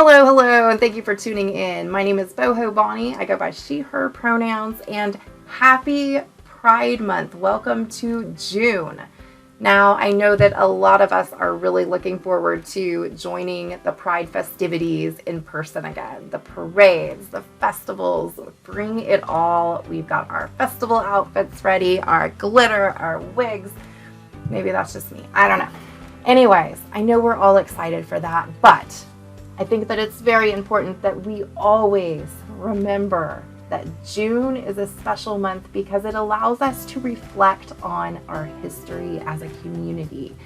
Hello, and thank you for tuning in. My name is Boho Bonnie. I go by she, her pronouns, and happy Pride Month. Welcome to June. Now, I know that a lot of us are really looking forward to joining the Pride festivities in person again. The parades, the festivals, bring it all. We've got our festival outfits ready, our glitter, our wigs. Maybe that's just me. I don't know. Anyways, I know we're all excited for that, but I think that it's very important that we always remember that June is a special month because it allows us to reflect on our history as a community,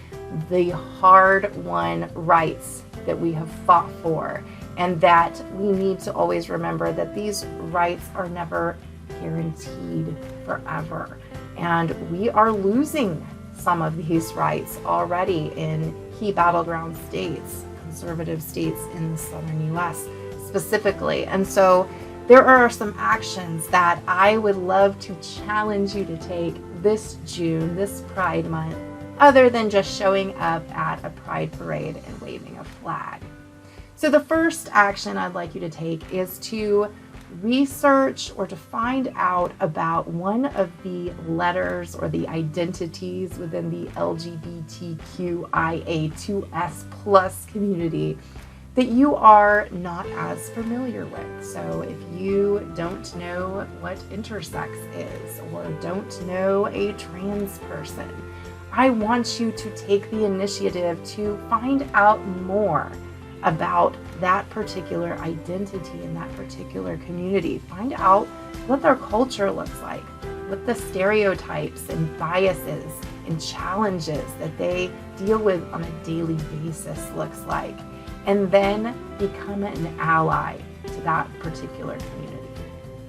the hard-won rights that we have fought for, and that we need to always remember that these rights are never guaranteed forever. And we are losing some of these rights already in key battleground states, conservative states in the southern U.S. specifically. And so there are some actions that I would love to challenge you to take this June, this Pride Month, other than just showing up at a Pride parade and waving a flag. So the first action I'd like you to take is to research or to find out about one of the letters or the identities within the LGBTQIA2S+ community that you are not as familiar with. So if you don't know what intersex is or don't know a trans person, I want you to take the initiative to find out more about that particular identity in that particular community. Find out what their culture looks like, what the stereotypes and biases and challenges that they deal with on a daily basis looks like, and then become an ally to that particular community.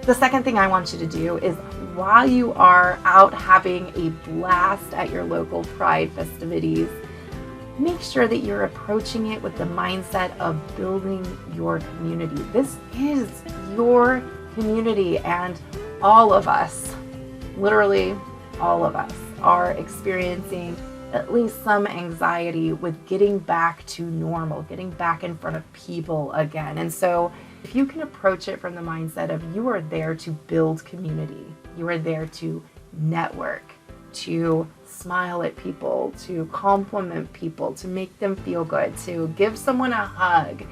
The second thing I want you to do is, while you are out having a blast at your local Pride festivities, make sure that you're approaching it with the mindset of building your community. This is your community, and all of us, literally all of us, are experiencing at least some anxiety with getting back to normal, getting back in front of people again. And so if you can approach it from the mindset of you are there to build community, you are there to network, to smile at people, to compliment people, to make them feel good, to give someone a hug.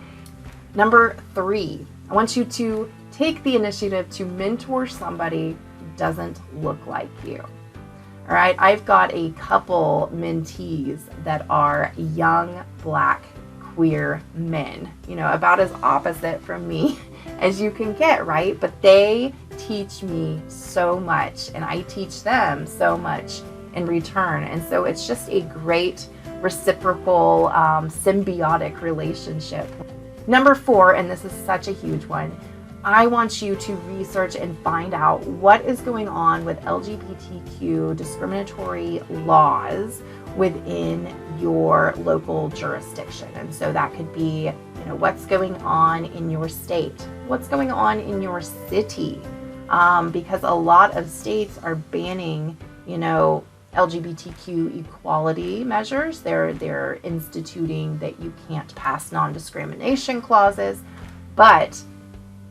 Number 3, I want you to take the initiative to mentor somebody who doesn't look like you. All right, I've got a couple mentees that are young, Black, queer men, about as opposite from me as you can get, right? But they teach me so much, and I teach them so much in return. And so it's just a great reciprocal, symbiotic relationship. Number 4, and this is such a huge one, I want you to research and find out what is going on with LGBTQ discriminatory laws within your local jurisdiction. And so that could be, what's going on in your state, what's going on in your city, because a lot of states are banning, LGBTQ equality measures. They're instituting that you can't pass non-discrimination clauses, but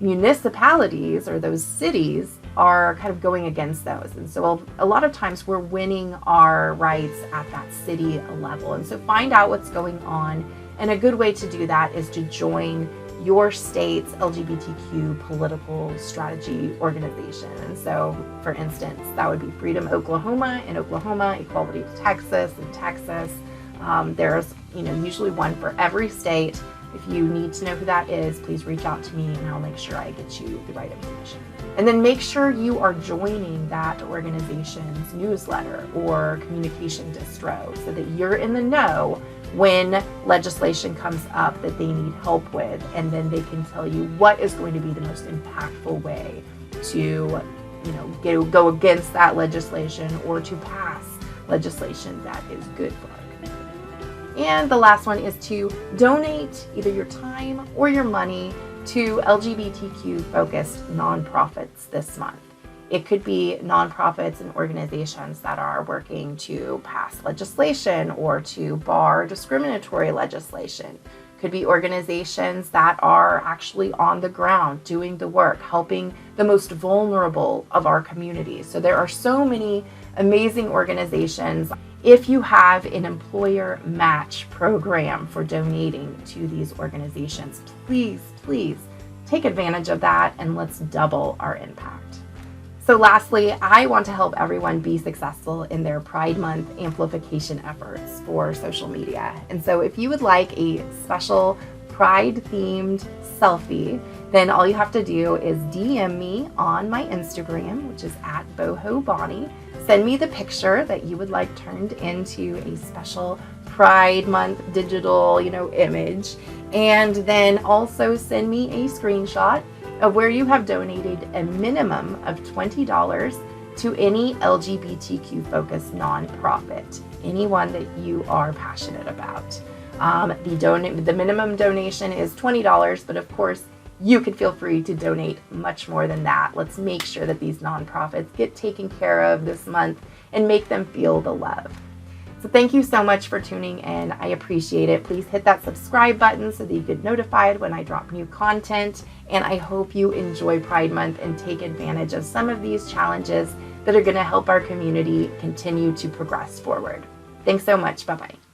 municipalities or those cities are kind of going against those. And so a lot of times we're winning our rights at that city level. And so find out what's going on. And a good way to do that is to join your state's LGBTQ political strategy organization. And so, for instance, that would be Freedom Oklahoma in Oklahoma, Equality Texas in Texas. There's usually one for every state. If you need to know who that is, please reach out to me and I'll make sure I get you the right information. And then make sure you are joining that organization's newsletter or communication distro so that you're in the know when legislation comes up that they need help with, and then they can tell you what is going to be the most impactful way to go against that legislation or to pass legislation that is good for our community. And the last one is to donate either your time or your money to LGBTQ-focused nonprofits this month. It could be nonprofits and organizations that are working to pass legislation or to bar discriminatory legislation. Could be organizations that are actually on the ground doing the work, helping the most vulnerable of our communities. So there are so many amazing organizations. If you have an employer match program for donating to these organizations, please take advantage of that and let's double our impact. So lastly, I want to help everyone be successful in their Pride Month amplification efforts for social media. And so if you would like a special Pride-themed selfie, then all you have to do is DM me on my Instagram, which is @bohobonnie. Send me the picture that you would like turned into a special Pride Month digital, image. And then also send me a screenshot of where you have donated a minimum of $20 to any LGBTQ focused nonprofit, anyone that you are passionate about. The minimum donation is $20, but of course you could feel free to donate much more than that. Let's make sure that these nonprofits get taken care of this month and make them feel the love. So thank you so much for tuning in. I appreciate it. Please hit that subscribe button so that you get notified when I drop new content. And I hope you enjoy Pride Month and take advantage of some of these challenges that are going to help our community continue to progress forward. Thanks so much. Bye-bye.